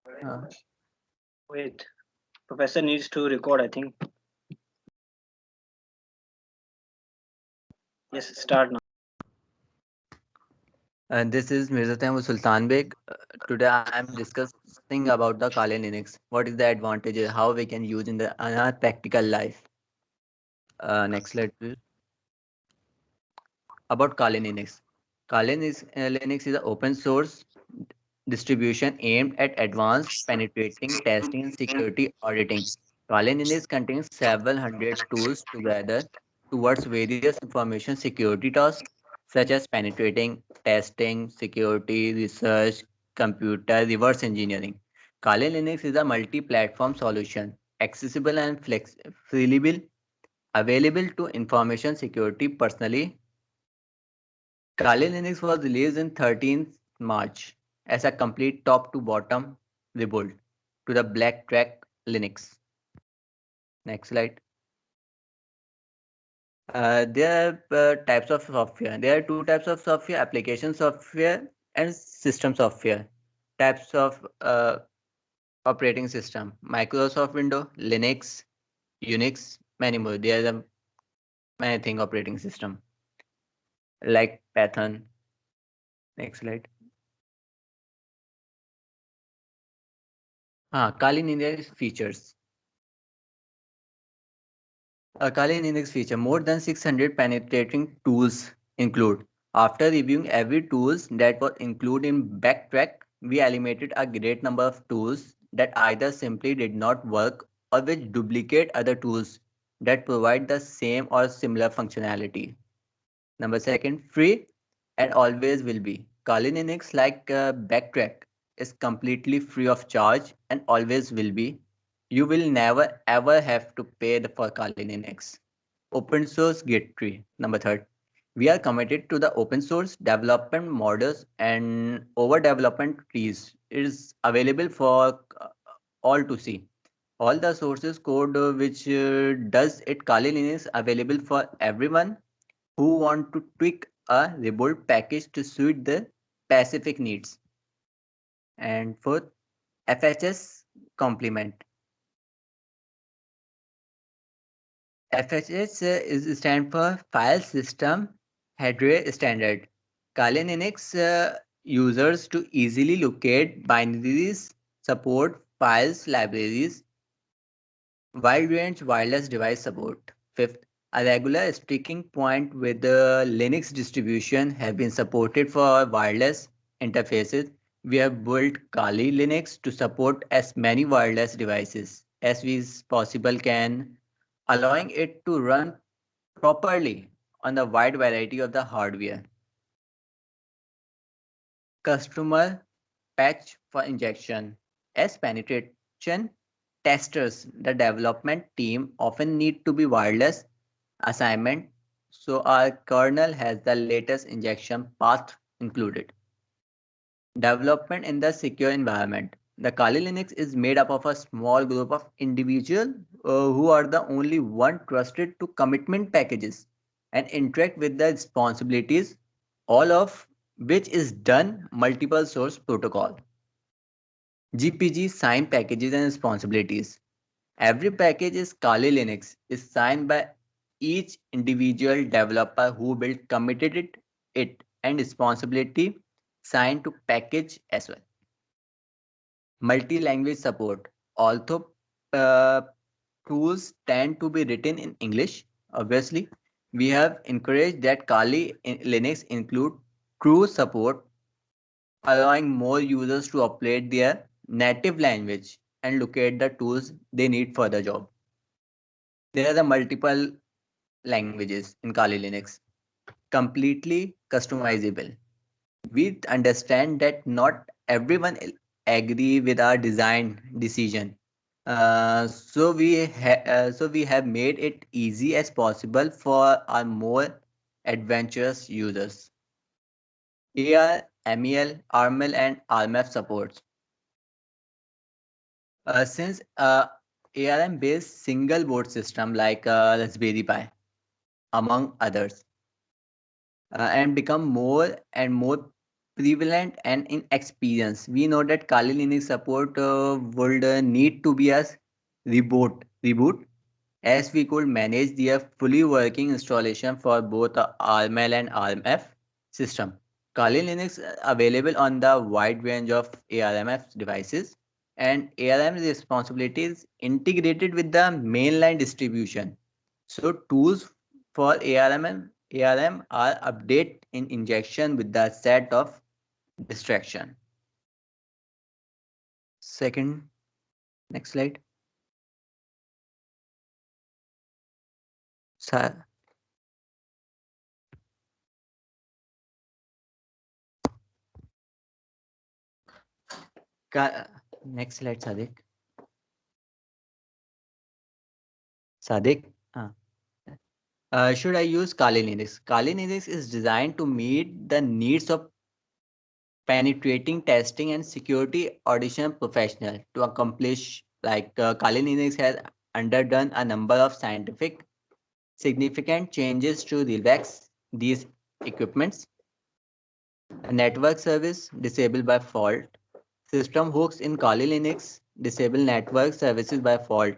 Uh, Wait, professor needs to record, I think. Yes, start now. and this is Mirza Taimur Sultan Beg. Today I am discussing about the Kali Linux. What is the advantages? How we can use in the in our practical life. Next slide, please. About Kali Linux. Linux is an open source distribution aimed at advanced penetrating testing and security auditing. Kali Linux contains several hundred tools together towards various information security tasks such as penetrating, testing, security, research, computer, reverse engineering. Kali Linux is a multi-platform solution, accessible and flexible, available to information security personally. Kali Linux was released in 13th March as a complete top to bottom rebuild to the Black Track Linux. Next slide. There are types of software. There are two types of software: application software and system software. Types of operating system: Microsoft Windows, Linux, Unix, many more. There are many thing operating system like Python. Next slide. Kali Linux features. A Kali Linux feature more than 600 penetrating tools include. After reviewing every tools that was included in Backtrack, we eliminated a great number of tools that either simply did not work or which duplicate other tools that provide the same or similar functionality. Number second, free and always will be. Kali Linux, like Backtrack, is completely free of charge and always will be. You will never ever have to pay for Kali Linux. Open source Git tree. Number third, we are committed to the open source development models and over development trees. It is available for all to see. All the sources code which does it Kali Linux available for everyone who want to tweak a rebuild package to suit the specific needs. And fourth, FHS complement. FHS is stand for File System Header Standard. Kali Linux users to easily locate binaries, support files, libraries, wide range wireless device support. Fifth, a regular sticking point with the Linux distribution have been supported for wireless interfaces. We have built Kali Linux to support as many wireless devices as we possible can, allowing it to run properly on the wide variety of the hardware. Customer patch for injection. As penetration testers, the development team often need to be wireless assignment, so our kernel has the latest injection path included. Development in the secure environment. The Kali Linux is made up of a small group of individuals who are the only one trusted to commitment packages and interact with the responsibilities, all of which is done multiple source protocol. GPG sign packages and responsibilities. Every package is Kali Linux is signed by each individual developer who built committed it and responsibility signed to package as well. Multi-language support. Although uh, tools tend to be written in English, obviously, we have encouraged that Kali Linux include true support, allowing more users to upload their native language and locate the tools they need for the job. There are the multiple languages in Kali Linux, completely customizable. We understand that not everyone agree with our design decision. So we have made it easy as possible for our more adventurous users. AR, MEL, RML, and RMF supports. Since ARM-based single board system like Raspberry Pi, among others, and become more and more prevalent and inexperienced. We know that Kali Linux support would need to be a reboot as we could manage their fully working installation for both the ARML and ARMF system. Kali Linux available on the wide range of ARMF devices, and ARM responsibilities integrated with the mainline distribution. So tools for ARM are update in injection with the set of distraction. Second, next slide. Sa- Next slide, Sadiq. Sadiq. Should I use Kali Linux? Kali Linux is designed to meet the needs of penetrating testing and security audition professional to accomplish Kali Linux has undergone a number of scientific significant changes to relax these equipments. A network service disabled by fault. System hooks in Kali Linux disable network services by fault.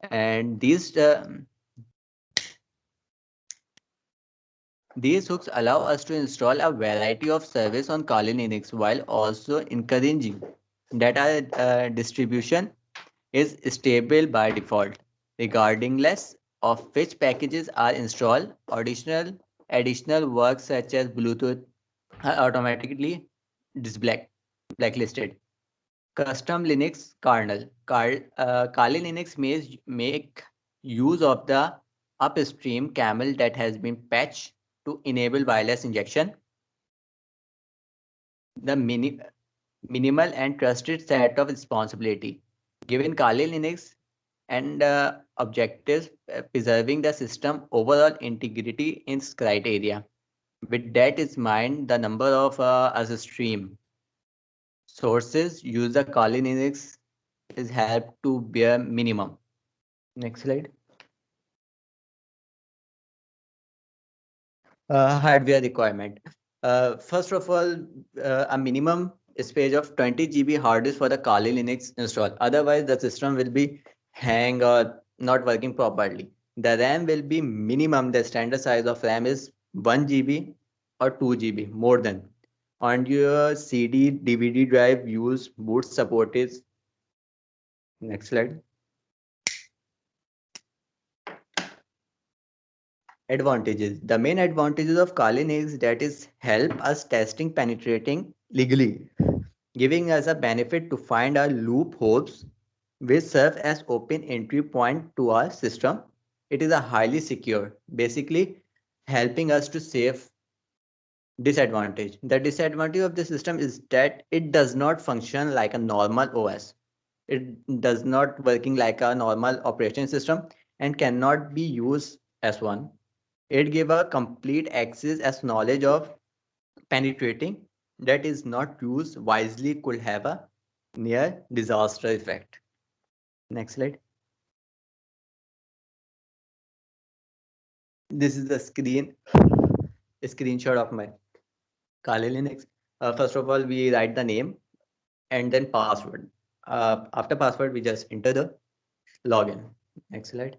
And these hooks allow us to install a variety of service on Kali Linux while also encouraging that our distribution is stable by default, regardless of which packages are installed. Additional work such as Bluetooth are automatically blacklisted. Custom Linux kernel. Kali Linux may make use of the upstream camel that has been patched to enable wireless injection. The minimal and trusted set of responsibility given Kali Linux and objectives preserving the system overall integrity in criteria. With that in mind, the number of as a stream sources use the Kali Linux is help to bear minimum. Next slide. Hardware requirement. First of all, a minimum space of 20 GB hard disk for the Kali Linux install. Otherwise, the system will be hang or not working properly. The RAM will be minimum. The standard size of RAM is 1 GB or 2 GB more than. On your CD DVD drive, use boot support is. Next slide. Advantages. The main advantages of Kali Linux that is help us testing penetrating legally, giving us a benefit to find our loopholes which serve as open entry point to our system. It is a highly secure, basically helping us to save disadvantage. The disadvantage of the system is that it does not function like a normal OS. It does not working like a normal operation system and cannot be used as one. It gives a complete access as knowledge of penetrating that is not used wisely could have a near disaster effect. Next slide. This is the screenshot of my Kali Linux. First of all, we write the name and then password. After password, we just enter the login. Next slide.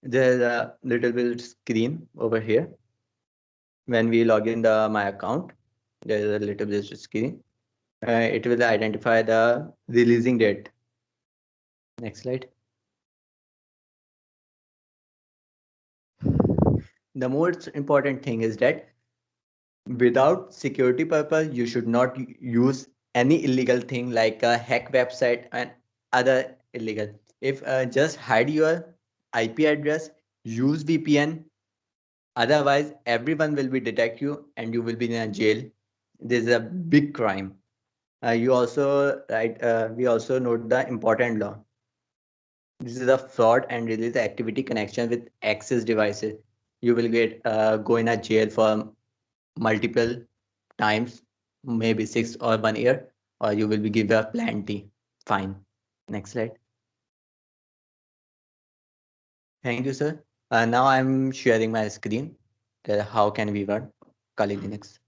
There's a little bit screen over here. When we log in my account, there's a little bit screen. It will identify the releasing date. Next slide. The most important thing is that without security purpose, you should not use any illegal thing like a hack website and other illegal. If just hide your IP address, use VPN. Otherwise, everyone will be detect you and you will be in a jail. This is a big crime. You also we also note the important law. This is a fraud and release activity connection with access devices. You will get go in a jail for multiple times, maybe 6 or 1 year, or you will be given a plenty fine. Next slide. Thank you, sir. Now I'm sharing my screen. that how can we run Kali Linux.